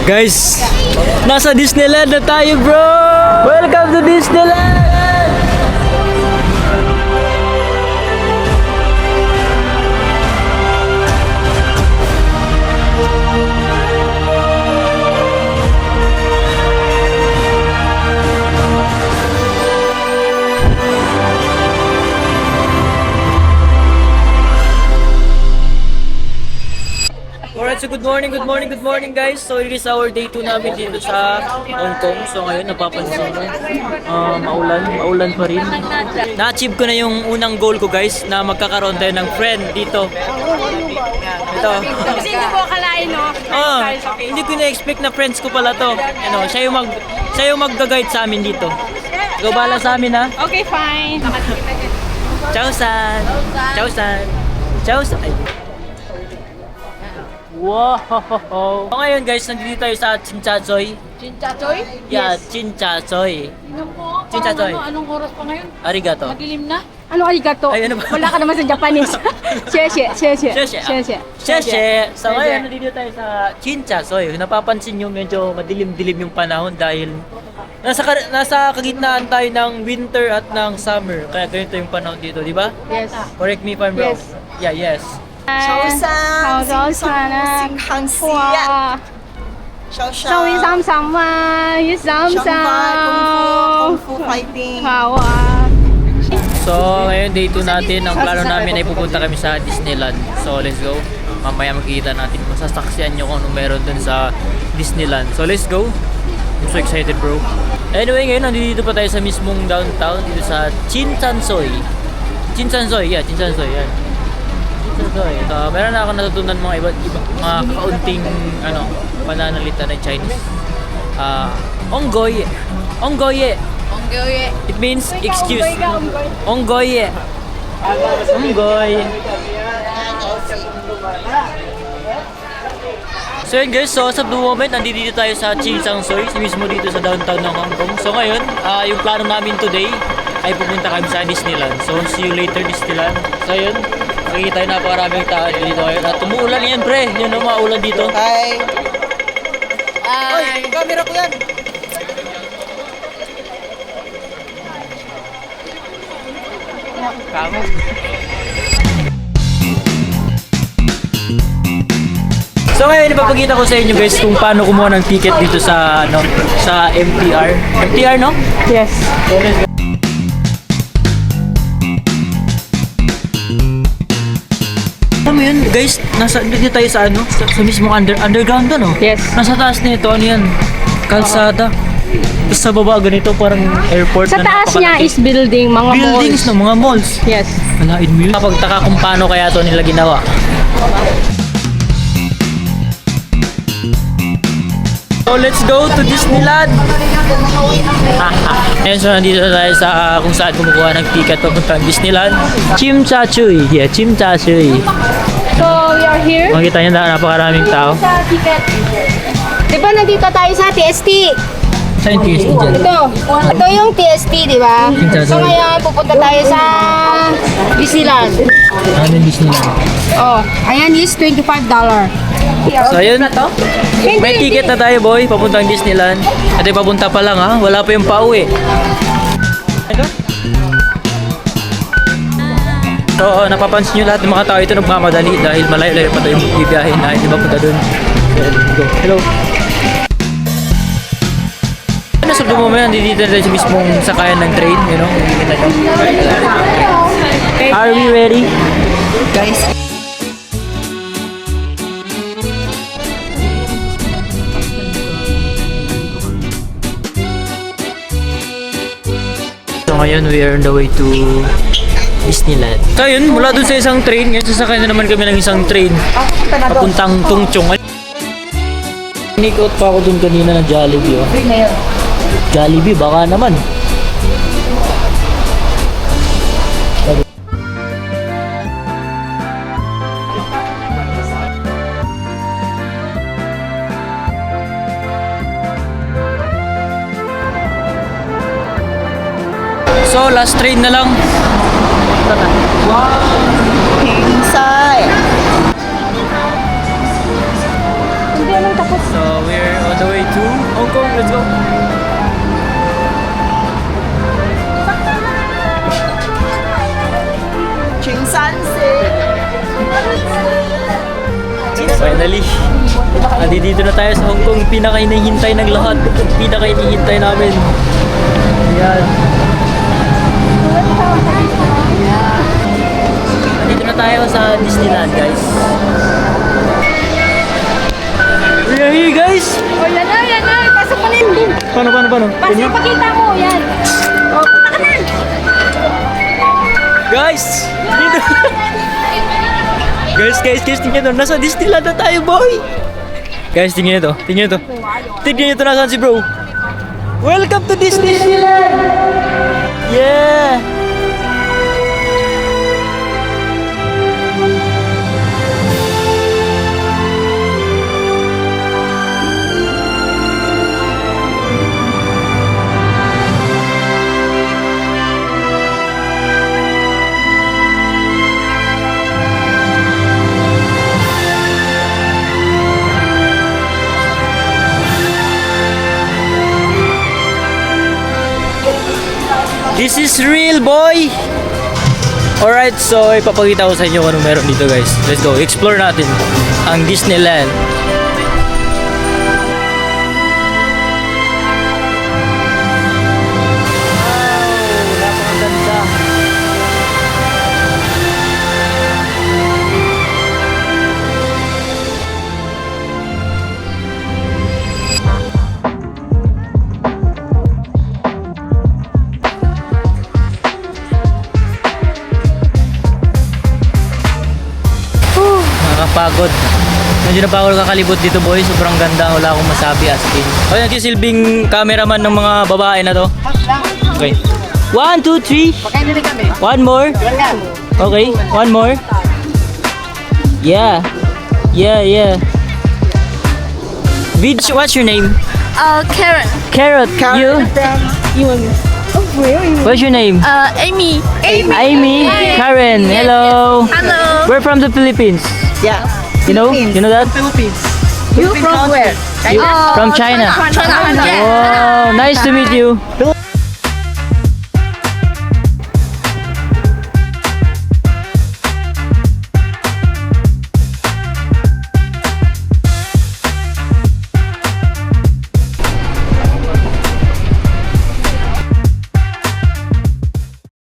Guys, nasa Disneyland na tayo, bro! Welcome to Disneyland! Alright, so good morning guys. So it is our day 2 namin dito sa Hong Kong. So ngayon napapansin mo, maulan pa rin. Na-achieve ko na yung unang goal ko guys, na magkakaroon tayo ng friend dito. Ito. Kasi hindi ko akalain, no? Hindi ko na-expect na friends ko pala to. Ano, siya yung mag-guide sa amin dito. Ikaw bahala sa amin ha. Okay, fine. Ciao san. Ciao san. Ciao san. Wow! So ngayon guys, nandito tayo sa Chinchachoy. Chinchachoy? Yeah, Chinchachoy. Tingnan mo, Chinchachoy. anong oras pa ngayon? Arigato. Madilim na? Ano arigato? Ay, ano ba? Wala ka naman sa Japanese. Xie Sheshe. So ngayon, nandito tayo sa Chinchachoy. Napapansin nyo, medyo madilim-dilim yung panahon dahil nasa kagitnaan tayo ng winter at ng summer. Kaya ganito yung panahon dito, di ba? Yes. Correct me if I'm wrong. Yes. Yeah, yes. 好早晨啊！哇！終於三十蚊，要三十。功夫 fighting. 好啊！ So, ngayon day 2 natin, ang plano namin ay pupunta kami sa Disneyland. So, let's go. Mamaya makikita natin, masasaksiyan nyo kung anong meron dun sa Disneyland. So, let's go. I'm so excited, bro. Anyway, ngayon nandito pa tayo sa mismong downtown, dito sa Chinchachoy. Chinchachoy, yeah, Chinchachoy, yan. Chinchachoy. So, meron na ako natutunan mga mga kaunting pananalita ng Chinese. Onggoye. Onggoye. It means excuse. Onggoye. Onggoy. So yun guys, so as of the moment, nandito tayo sa Chinchachoy, mismo dito sa downtown ng Hong Kong. So ngayon, yung plano namin today ay pupunta kami sa Disneyland. So see you later Disneyland. So yun, makikita tayo napakaraming tao dito ngayon. At tumuulan yan pre, yun o, maulan dito. Hi! Ay, camera ko yan! Kamo. So ngayon ipapakita ko sa inyo guys kung paano kumuha ng ticket dito sa sa MTR. MTR no? Yes. Alam mo yun guys, dito tayo sa sa mismong underground to no? Yes. Nasa taas nito, ano yan? Kalsada. Tapos sa baba ganito parang airport Sa na taas niya napakalaki. is building, mga Buildings malls. no, mga malls. Yes. Alain mo yun. Kapagtaka kung paano kaya to nila ginawa. So let's go to Disneyland! Ayan, so nandito tayo sa kung saan kumukuha ng ticket papuntang Disneyland. Chinchachoy. Yeah, Chinchachoy. So, we are here. Makita nyo na napakaraming tao. Sa ticket. Diba nandito tayo sa TST? Saan yung TST dyan? Ito yung TST, di ba? So ngayon, pupunta tayo sa Disneyland. Ano yung Disneyland? Oh, ayan is $25. So ayun, may ticket na tayo boy, papuntang Disneyland. Ito yung papunta pa lang ha, wala pa yung pauwi. Ito? So napapansin nyo lahat ng mga tao ito nagmamadali dahil malayo-layo pa tayo bibiyahin na hindi ba punta dun. So, hello. Sa moment, nandito na tayo sa mismong sakayan ng train, you know, nakikita nyo. Are we ready? Guys, So ngayon, we are on the way to Disneyland. So yun, mula dun sa isang train, ngayon sasakay na naman kami ng isang train papuntang Tungchong. Inikot pa ako dun kanina na Jollibee. Oh. Jollibee, baka naman. So, last train na lang. inside! Hindi naman tapos. So, we're Finally, dito na tayo sa Hong Kong. Pinaka-hinihintay ng lahat. Pinaka-hinihintay namin. Ayan. Dito na tayo sa Disneyland, guys. We are here, guys! Oh, yan na, yan na. Pasok mo na yun. Paano? Pasok, ipakita mo. Yan. Oh, punta ka na. Guys! Dito! guys, tingnan nyo. Nasa Disneyland na tayo, boy! Guys, tingnan nyo to. Tingnan nyo to, nasaan si bro. Welcome to Disneyland! Yeah! This is real, boy! Alright, so ipapakita ko sa inyo kung anong meron dito, guys. Let's go, explore natin ang Disneyland. Wow, napakaganda. Nakakapagod. Medyo na pa ako kakalibot dito, boy. Sobrang ganda. Wala akong masabi as in. Okay, nagsisilbing cameraman ng mga babae na to. Okay. 1, 2, 3. One more. Okay, one more. Yeah. Vidge, what's your name? Karen. Carrot. You? What's your name? Amy. Amy. Karen. Hello. Hello. We're from the Philippines. Yeah. You know? You know that? Philippines. You from where? From China. China. Oh, nice to meet you. Philippines.